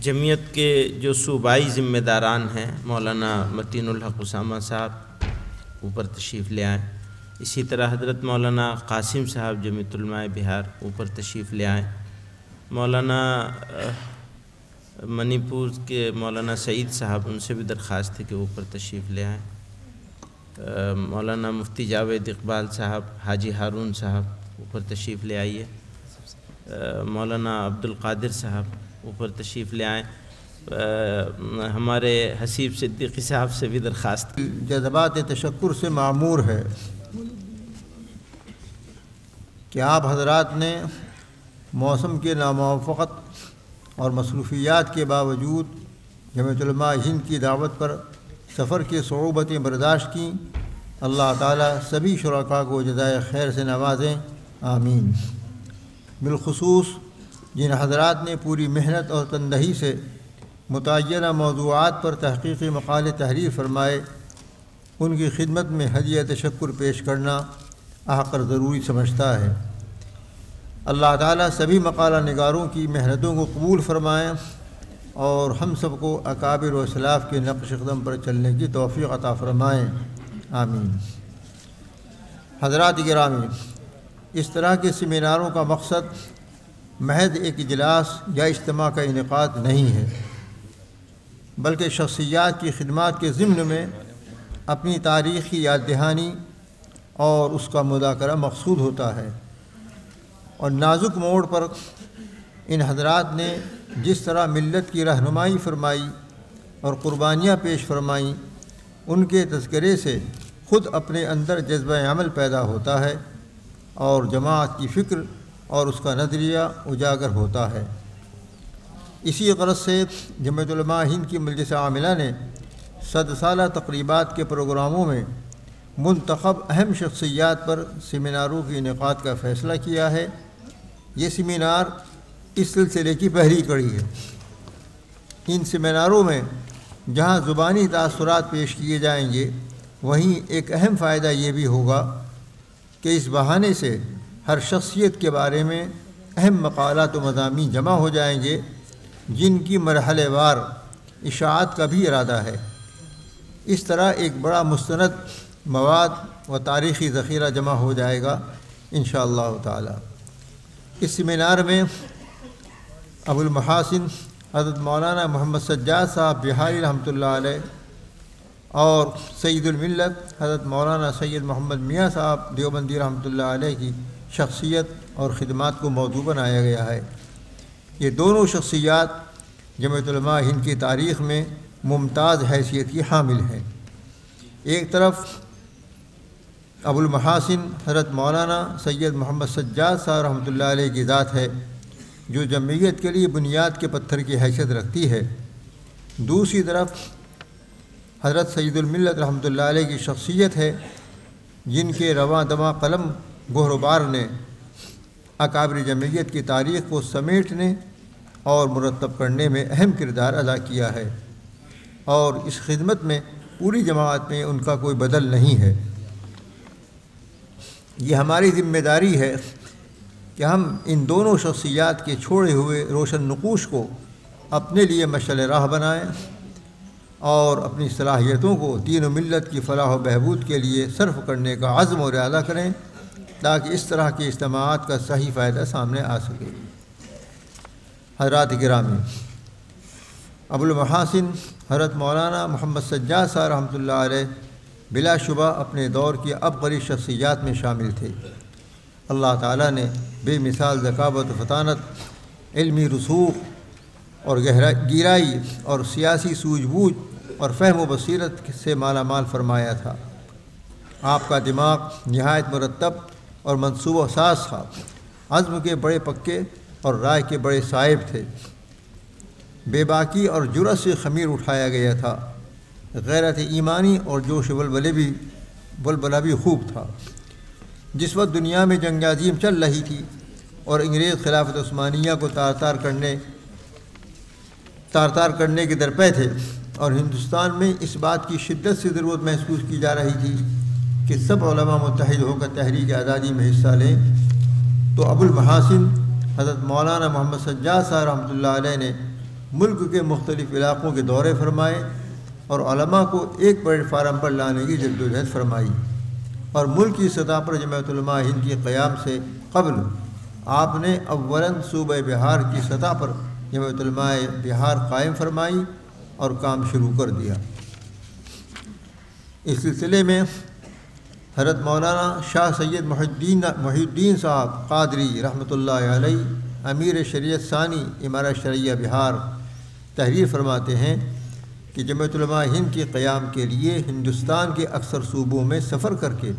جمعیت کے جو صوبائی ذمہ داران ہیں مولانا متین الحق اسامہ صاحب اوپر تشریف لے آئیں. اسی طرح حضرت مولانا قاسم صاحب جمعیت علماء بہار اوپر تشریف لے آئیں. مولانا منی پور کے مولانا سعید صاحب، ان سے بھی درخواست ہے کہ اوپر تشریف لے آئیں. مولانا مفتی جاوید اقبال صاحب، حاجی ہارون صاحب اوپر تشریف لے آئیے. مولانا عبد القادر صاحب اوپر تشریف لے آئیں. ہمارے حسیب صدیقی صاحب سے بھی درخواست. جذبات تشکر سے معمور ہے کہ آپ حضرات نے موسم کے ناموافقت اور مصروفیات کے باوجود جمعیت علماء ہند کی دعوت پر سفر کی صعوبتیں برداشت کیں. اللہ تعالیٰ سبھی شرکاء کو جزائے خیر سے نوازیں، آمین. بالخصوص جن حضرات نے پوری محنت اور تندہی سے متعینہ موضوعات پر تحقیقی مقالے تحریر فرمائے، ان کی خدمت میں ہدیہ تشکر پیش کرنا احقر ضروری سمجھتا ہے. اللہ تعالیٰ سبھی مقالہ نگاروں کی محنتوں کو قبول فرمائیں اور ہم سب کو اکابر و اسلاف کے نقش قدم پر چلنے کی توفیق عطا فرمائیں، آمین. حضرات گرامی، اس طرح کے سیمیناروں کا مقصد محض ایک اجلاس یا اجتماع کا انعقاد نہیں ہے، بلکہ شخصیات کی خدمات کے ضمن میں اپنی تاریخ کی یاد دہانی اور اس کا مذاکرہ مقصود ہوتا ہے. اور نازک موڑ پر ان حضرات نے جس طرح ملت کی رہنمائی فرمائی اور قربانیاں پیش فرمائیں، ان کے تذکرے سے خود اپنے اندر جذبہ عمل پیدا ہوتا ہے اور جماعت کی فکر اور اس کا نظریہ اجاگر ہوتا ہے. اسی غرض سے جمعیت علماء ہند کی مجلس عاملہ نے 100 سالہ تقریبات کے پروگراموں میں منتخب اہم شخصیات پر سیمیناروں کے انعقاد کا فیصلہ کیا ہے. یہ سیمینار اس سلسلے کی پہلی کڑی ہے. ان سیمیناروں میں جہاں زبانی تاثرات پیش کیے جائیں گے، وہیں ایک اہم فائدہ یہ بھی ہوگا کہ اس بہانے سے ہر شخصیت کے بارے میں اہم مقالات و مضامین جمع ہو جائیں گے، جن کی مرحلے وار اشاعت کا بھی ارادہ ہے. اس طرح ایک بڑا مستند مواد و تاریخی ذخیرہ جمع ہو جائے گا انشاءاللہ تعالی. اس سیمینار میں ابو المحاسن حضرت مولانا محمد سجاد صاحب بہاری رحمۃ اللہ علیہ اور سید الملت حضرت مولانا سید محمد میاں صاحب دیوبندی رحمۃ اللہ علیہ کی شخصیت اور خدمات کو موضوع بنایا گیا ہے. یہ دونوں شخصیات جمعیت علماء ہند کی تاریخ میں ممتاز حیثیت کی حامل ہیں. ایک طرف ابو المحاسن حضرت مولانا سید محمد سجاد صاحب رحمۃ اللہ علیہ کی ذات ہے، جو جمعیت کے لیے بنیاد کے پتھر کی حیثیت رکھتی ہے. دوسری طرف حضرت سید الملت رحمۃ اللہ علیہ کی شخصیت ہے، جن کے رواں دواں قلم گہربار نے اکابر جمعیت کی تاریخ کو سمیٹنے اور مرتب کرنے میں اہم کردار ادا کیا ہے، اور اس خدمت میں پوری جماعت میں ان کا کوئی بدل نہیں ہے. یہ ہماری ذمہ داری ہے کہ ہم ان دونوں شخصیات کے چھوڑے ہوئے روشن نقوش کو اپنے لیے مشعل راہ بنائیں اور اپنی صلاحیتوں کو دین و ملت کی فلاح و بہبود کے لیے صرف کرنے کا عزم و ارادہ کریں، تاکہ اس طرح کے اجتماعات کا صحیح فائدہ سامنے آ سکے. حضرات گرامی، ابو المحاسن حضرت مولانا محمد سجاد صاحب رحمۃ اللہ علیہ بلا شبہ اپنے دور کی عبقری شخصیات میں شامل تھے. اللہ تعالیٰ نے بے مثال ذکاوت و فطانت، علمی رسوخ اور گہرائی اور سیاسی سوجھ بوجھ اور فہم و بصیرت سے مالا مال فرمایا تھا. آپ کا دماغ نہایت مرتب اور منصوبہ ساز تھا. عزم کے بڑے پکے اور رائے کے بڑے صائب تھے. بے باکی اور جرأت سے خمیر اٹھایا گیا تھا. غیرت ایمانی اور جوش بلبلہ بھی خوب تھا. جس وقت دنیا میں جنگ عظیم چل رہی تھی اور انگریز خلافت عثمانیہ کو تار تار کرنے کے درپے تھے، اور ہندوستان میں اس بات کی شدت سے ضرورت محسوس کی جا رہی تھی کہ سب علماء متحد ہو کر تحریک آزادی میں حصہ لیں، تو ابو المحاسن حضرت مولانا محمد سجاد صاحب رحمۃ اللہ علیہ نے ملک کے مختلف علاقوں کے دورے فرمائے اور علماء کو ایک پلیٹ فارم پر لانے کی جدوجہد فرمائی، اور ملک کی سطح پر جمعیت علماء ہند کے قیام سے قبل آپ نے اولاً صوبہ بہار کی سطح پر جمعیت علماء بہار قائم فرمائی اور کام شروع کر دیا۔ اس سلسلے میں حضرت مولانا شاہ سید محی الدین صاحب قادری رحمۃ اللہ علیہ امیر شریعت ثانی امارت شرعیہ بہار تحریر فرماتے ہیں کہ جمعیت علماء ہند کے قیام کے لیے ہندوستان کے اکثر صوبوں میں سفر کر کے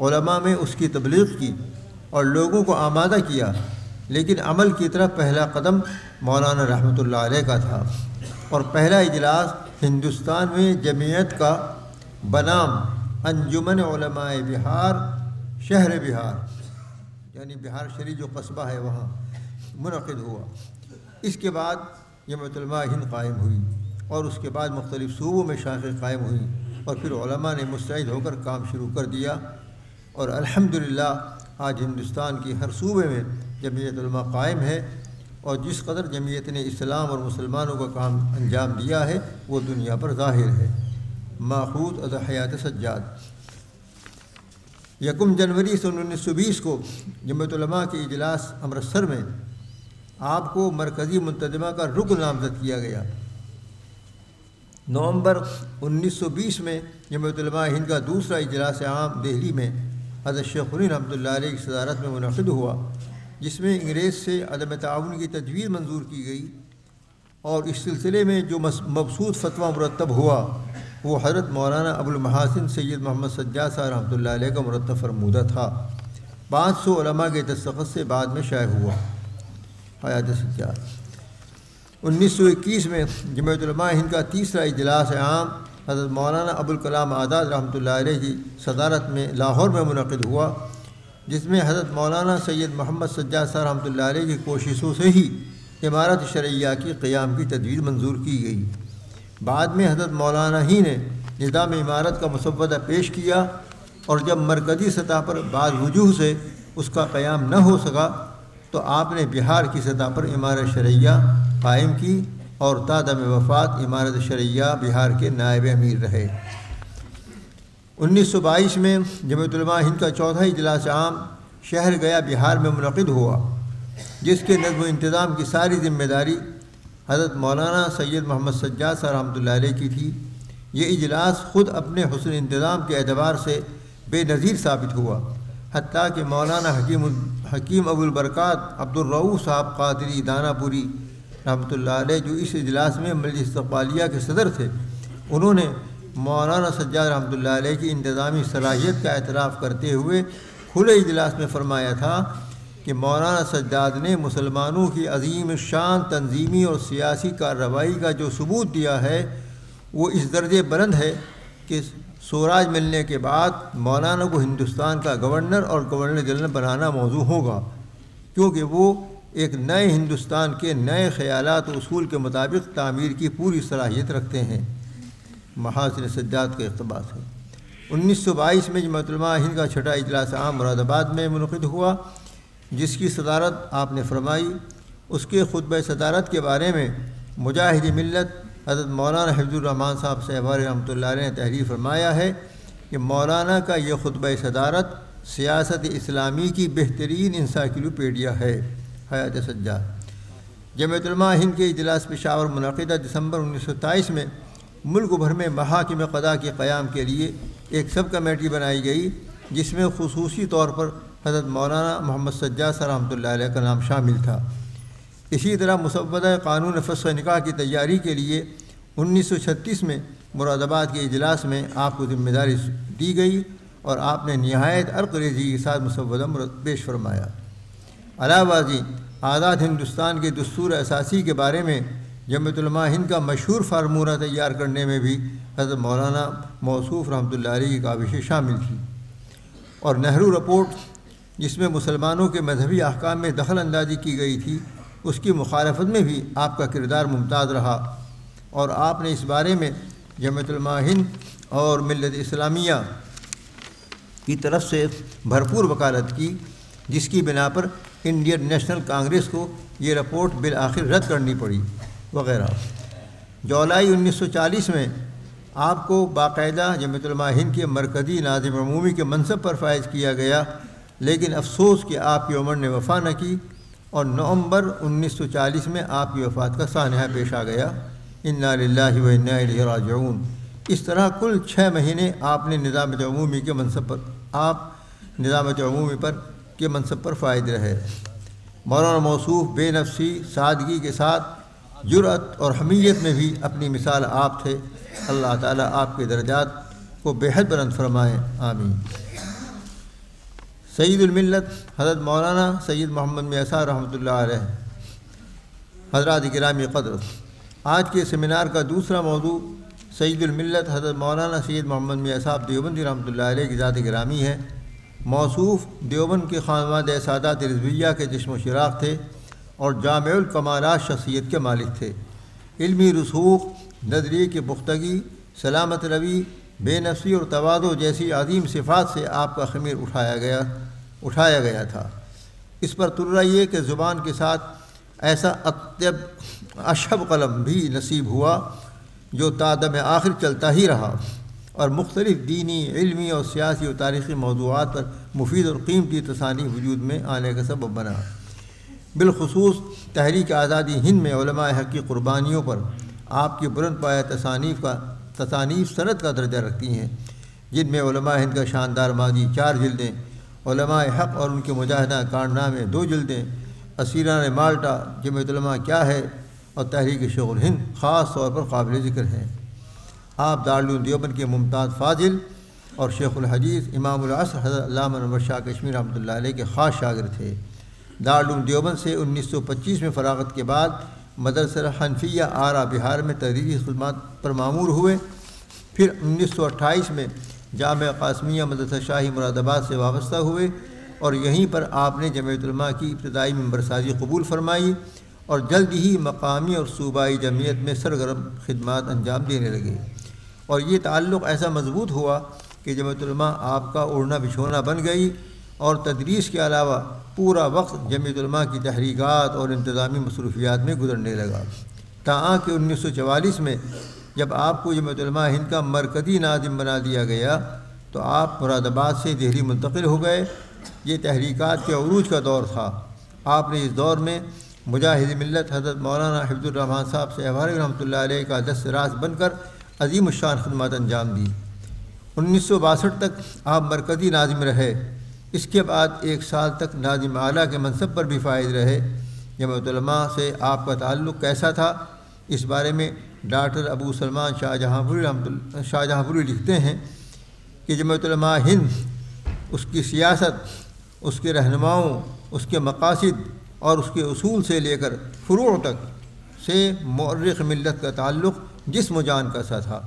علماء میں اس کی تبلیغ کی اور لوگوں کو آمادہ کیا، لیکن عمل کی طرف پہلا قدم مولانا رحمۃ اللہ علیہ کا تھا، اور پہلا اجلاس ہندوستان میں جمعیت کا بنام انجمن علماء بہار شہر بہار، یعنی بہار شریف جو قصبہ ہے وہاں منعقد ہوا۔ اس کے بعد جمعیت علماء ہند قائم ہوئی، اور اس کے بعد مختلف صوبوں میں شاخیں قائم ہوئیں، اور پھر علماء نے مستعد ہو کر کام شروع کر دیا، اور الحمدللہ آج ہندوستان کی ہر صوبے میں جمعیت علماء قائم ہے، اور جس قدر جمعیت نے اسلام اور مسلمانوں کا کام انجام دیا ہے وہ دنیا پر ظاہر ہے۔ ماخوذ از حیات سجاد۔ 1 جنوری سن 1920 کو جمعیت علماء کے اجلاس امرتسر میں آپ کو مرکزی منتظمہ کا رکن نامزد کیا گیا۔ نومبر 1920 میں جمعیت علماء ہند کا دوسرا اجلاس عام دہلی میں حضرت شیخ الہند رحمۃ اللہ علیہ کی صدارت میں منعقد ہوا، جس میں انگریز سے عدم تعاون کی تجویز منظور کی گئی، اور اس سلسلے میں جو مبسوط فتویٰ مرتب ہوا وہ حضرت مولانا ابو المحاسن سید محمد سجاد صاحب رحمۃ اللہ علیہ کا مرتب فرمودہ تھا۔ 500 علماء کے دستخط سے بعد میں شائع ہوا۔ حیات سجاد۔ 1921 میں جمعیت علماء ہند کا تیسرا اجلاس عام حضرت مولانا ابوالکلام آزاد رحمۃ اللہ علیہ کی صدارت میں لاہور میں منعقد ہوا، جس میں حضرت مولانا سید محمد سجاد صاحب رحمۃ اللہ علیہ کی کوششوں سے ہی امارت شرعیہ کی قیام کی تجویز منظور کی گئی۔ بعد میں حضرت مولانا ہی نے نظام امارت کا مسودہ پیش کیا، اور جب مرکزی سطح پر بعض وجوہ سے اس کا قیام نہ ہو سکا تو آپ نے بہار کی سطح پر امارت شرعیہ قائم کی، اور تا دم وفات امارت شرعیہ بہار کے نائب امیر رہے۔ 1922 میں جمعیت علماء ہند کا چوتھا اجلاس عام شہر گیا بہار میں منعقد ہوا، جس کے نظم و انتظام کی ساری ذمہ داری حضرت مولانا سید محمد سجاد صاحب رحمۃ اللہ علیہ کی تھی۔ یہ اجلاس خود اپنے حسن انتظام کے اعتبار سے بے نظیر ثابت ہوا، حتیٰ کہ مولانا حکیم ابو البرکات عبد الرؤوف صاحب قادری دانہ پوری رحمۃ اللہ علیہ، جو اس اجلاس میں مجلس استقبالیہ کے صدر تھے، انہوں نے مولانا سجاد رحمۃ اللہ علیہ کی انتظامی صلاحیت کا اعتراف کرتے ہوئے کھلے اجلاس میں فرمایا تھا کہ مولانا سجاد نے مسلمانوں کی عظیم شان تنظیمی اور سیاسی کارروائی کا جو ثبوت دیا ہے وہ اس درجے بلند ہے کہ سوراج ملنے کے بعد مولانا کو ہندوستان کا گورنر اور گورنر جنرل بنانا موضوع ہوگا، کیونکہ وہ ایک نئے ہندوستان کے نئے خیالات و اصول کے مطابق تعمیر کی پوری صلاحیت رکھتے ہیں۔ محاسن سجاد کا اقتباس ہے۔ 1922 میں جمعیت علماء ہند کا چھٹا اجلاس عام مراد آباد میں منعقد ہوا، جس کی صدارت آپ نے فرمائی۔ اس کے خطبہ صدارت کے بارے میں مجاہد ملت حضرت مولانا حفظ الرحمان صاحب صاحبار رحمۃ اللہ علیہ نے تحریر فرمایا ہے کہ مولانا کا یہ خطبہ صدارت سیاست اسلامی کی بہترین انسائکلوپیڈیا ہے۔ حیات سجاد۔ جمعیت علماء ہند کے اجلاس پشاور منعقدہ دسمبر 1927 میں ملک بھر میں محاکم قضا کے قیام کے لیے ایک سب کمیٹی بنائی گئی، جس میں خصوصی طور پر حضرت مولانا محمد سجاد صاحب رحمۃ اللہ علیہ کا نام شامل تھا۔ اسی طرح مسودہ قانون فسخ نکاح کی تیاری کے لیے 1936 میں مراد آباد کے اجلاس میں آپ کو ذمہ داری دی گئی، اور آپ نے نہایت عرقریزی کے ساتھ مسودہ پیش فرمایا۔ علاوہ ازیں آزاد ہندوستان کے دستور اساسی کے بارے میں جمعیت علماء ہند کا مشہور فارمولہ تیار کرنے میں بھی حضرت مولانا موصوف رحمۃ اللہ علیہ کی کاوشیں شامل تھیں، اور نہرو رپورٹ جس میں مسلمانوں کے مذہبی احکام میں دخل اندازی کی گئی تھی، اس کی مخالفت میں بھی آپ کا کردار ممتاز رہا، اور آپ نے اس بارے میں جمعیت علماء ہند اور ملت اسلامیہ کی طرف سے بھرپور وکالت کی، جس کی بنا پر انڈین نیشنل کانگریس کو یہ رپورٹ بالآخر رد کرنی پڑی۔ وغیرہ۔ جولائی 1940 میں آپ کو باقاعدہ جمعیت علماء ہند کے مرکزی ناظم عمومی کے منصب پر فائز کیا گیا، لیکن افسوس کہ آپ کی عمر نے وفا نہ کی اور نومبر 1940 میں آپ کی وفات کا سانحہ پیش آ گیا۔ انا للہ و انا الیہ راجعون۔ اس طرح کل 6 مہینے آپ نے نظامت عمومی کے منصب پر فائز رہے۔ مولانا موصوف بے نفسی، سادگی کے ساتھ جرأت اور حمیت میں بھی اپنی مثال آپ تھے۔ اللہ تعالیٰ آپ کے درجات کو بے حد بلند فرمائیں، آمین۔ سید الملت حضرت مولانا سید محمد میسر رحمۃ اللہ علیہ۔ حضرات گرامی قدر، آج کے سیمینار کا دوسرا موضوع سید الملت حضرت مولانا سید محمد میسر دیوبندی رحمۃ اللہ علیہ کی ذات گرامی ہے۔ موصوف دیوبند کے خانوادہ سادات رضویہ کے جسم و چراغ تھے اور جامع الکمالات شخصیت کے مالک تھے۔ علمی رسوخ، نظریے کی پختگی، سلامت روی، بے نفسی اور تواضع جیسی عظیم صفات سے آپ کا خمیر اٹھایا گیا تھا۔ اس پر ترا یہ کہ زبان کے ساتھ ایسا اطیب اشہب قلم بھی نصیب ہوا جو تا دم آخر چلتا ہی رہا اور مختلف دینی، علمی اور سیاسی و تاریخی موضوعات پر مفید اور قیمتی تصانیف وجود میں آنے کا سبب بنا۔ بالخصوص تحریک آزادی ہند میں علماء حق کی قربانیوں پر آپ کی بلند پایہ تصانیف سند کا درجہ رکھتی ہیں، جن میں علماء ہند کا شاندار ماضی 4 جلدیں، علماء حق اور ان کے مجاہدہ کارنامے 2 جلدیں، اسیران مالٹا، جمعیت علماء کیا ہے اور تحریک شغل ہند خاص طور پر قابل ذکر ہیں۔ آپ دارالعلوم دیوبند کے ممتاز فاضل اور شیخ الحدیث امام العصر حضرت علامہ انور شاہ کشمیری رحمۃ اللہ علیہ کے خاص شاگرد تھے۔ دارالعلوم دیوبند سے 1925 میں فراغت کے بعد مدرسہ حنفیہ آرا بہار میں تدریسی خدمات پر مامور ہوئے۔ پھر 1928 میں جامعہ قاسمیہ مدرسہ شاہی مراد آباد سے وابستہ ہوئے اور یہیں پر آپ نے جمعیت علماء کی ابتدائی ممبر سازی قبول فرمائی اور جلد ہی مقامی اور صوبائی جمعیت میں سرگرم خدمات انجام دینے لگے، اور یہ تعلق ایسا مضبوط ہوا کہ جمعیت علماء آپ کا اڑنا بچھونا بن گئی اور تدریس کے علاوہ پورا وقت جمعیت علماء کی تحریکات اور انتظامی مصروفیات میں گزرنے لگا، تاہم کہ 1944 میں جب آپ کو جمعیت علماء ہند کا مرکزی ناظم بنا دیا گیا تو آپ مراد آباد سے دہلی منتقل ہو گئے۔ یہ تحریکات کے عروج کا دور تھا۔ آپ نے اس دور میں مجاہد ملت حضرت مولانا حفظ الرحمان صاحب سے رحمۃ اللہ علیہ کا دست راست بن کر عظیم الشان خدمات انجام دی۔ 1962 تک آپ مرکزی ناظم رہے۔ اس کے بعد 1 سال تک ناظم اعلیٰ کے منصب پر بھی فائز رہے۔ جمعیت علماء سے آپ کا تعلق کیسا تھا، اس بارے میں ڈاکٹر ابو سلمان شاہ جہاں پوری لکھتے ہیں کہ جمعیت علماء ہند، اس کی سیاست، اس کے رہنماؤں، اس کے مقاصد اور اس کے اصول سے لے کر فروع تک سے مورخ ملت کا تعلق جسم و جان کا سا تھا۔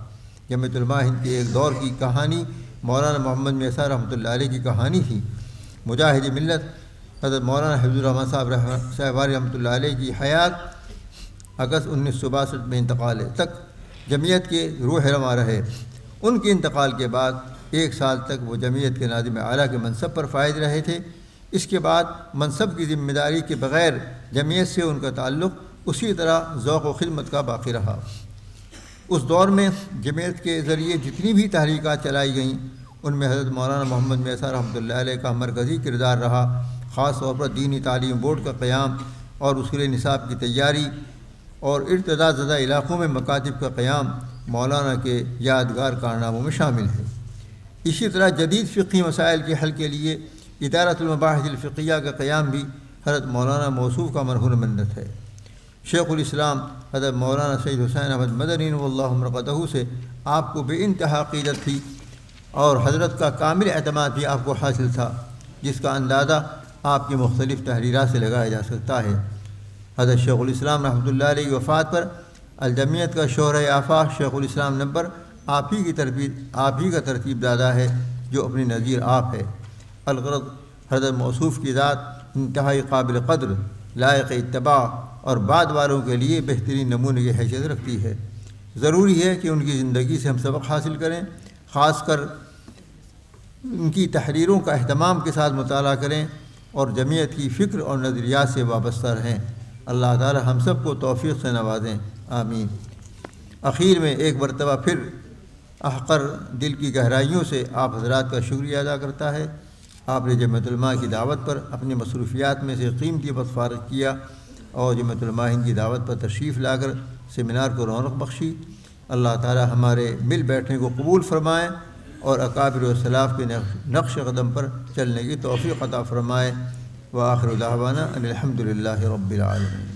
جمعیت علماء ہند کے ایک دور کی کہانی مولانا محمد میسر رحمۃ اللہ علیہ کی کہانی تھی۔ مجاہد ملت حضرت مولانا حفظ الرحمان صاحب رحمۃ اللہ علیہ کی حیات اگست 1962 میں انتقال تک جمعیت کے روح رواں رہے۔ ان کے انتقال کے بعد 1 سال تک وہ جمعیت کے ناظم اعلیٰ کے منصب پر فائز رہے تھے۔ اس کے بعد منصب کی ذمہ داری کے بغیر جمعیت سے ان کا تعلق اسی طرح ذوق و خدمت کا باقی رہا۔ اس دور میں جمعیت کے ذریعے جتنی بھی تحریکات چلائی گئیں ان میں حضرت مولانا محمد میسر رحمۃ اللہ علیہ کا مرکزی کردار رہا، خاص طور پر دینی تعلیم بورڈ کا قیام اور اس کے لیے نصاب کی تیاری اور ارتداد زدہ علاقوں میں مکاتب کا قیام مولانا کے یادگار کارناموں میں شامل ہے۔ اسی طرح جدید فقہی مسائل کے حل کے لیے ادارۃ المباحث الفقیہ کا قیام بھی حضرت مولانا موصوف کا مرہون منت ہے۔ شیخ الاسلام حضرت مولانا سید حسین احمد مدنی اللہ مرقدہ سے آپ کو بے انتہا عقیدت تھی اور حضرت کا کامل اعتماد بھی آپ کو حاصل تھا، جس کا اندازہ آپ کی مختلف تحریرات سے لگایا جا سکتا ہے۔ حضرت شیخ الاسلام رحمۃ اللہ علیہ کی وفات پر الجمعیت کا شہرۂ آفاق شیخ الاسلام نمبر آپ ہی کا ترتیب دادا ہے جو اپنی نظیر آپ ہے۔ الغرض حضرت موصوف کی ذات انتہائی قابل قدر، لائق اتباع اور بعد والوں کے لیے بہترین نمونے کی حیثیت رکھتی ہے۔ ضروری ہے کہ ان کی زندگی سے ہم سبق حاصل کریں، خاص کر ان کی تحریروں کا اہتمام کے ساتھ مطالعہ کریں اور جمعیت کی فکر اور نظریات سے وابستہ رہیں۔ اللہ تعالی ہم سب کو توفیق سے نوازیں۔ آمین۔ اخیر میں ایک مرتبہ پھر احقر دل کی گہرائیوں سے آپ حضرات کا شکریہ ادا کرتا ہے۔ آپ نے جمعیت علماء کی دعوت پر اپنی مصروفیات میں سے قیمتی وقت فارغ کیا اور جمعیت علماء ہند کی دعوت پر تشریف لا کر سیمینار کو رونق بخشی۔ اللہ تعالی ہمارے مل بیٹھنے کو قبول فرمائے اور اکابر و سلاف کے نقش قدم پر چلنے کی توفیق عطا فرمائے۔ وآخر دعوانا ان الحمد للہ رب العالمین۔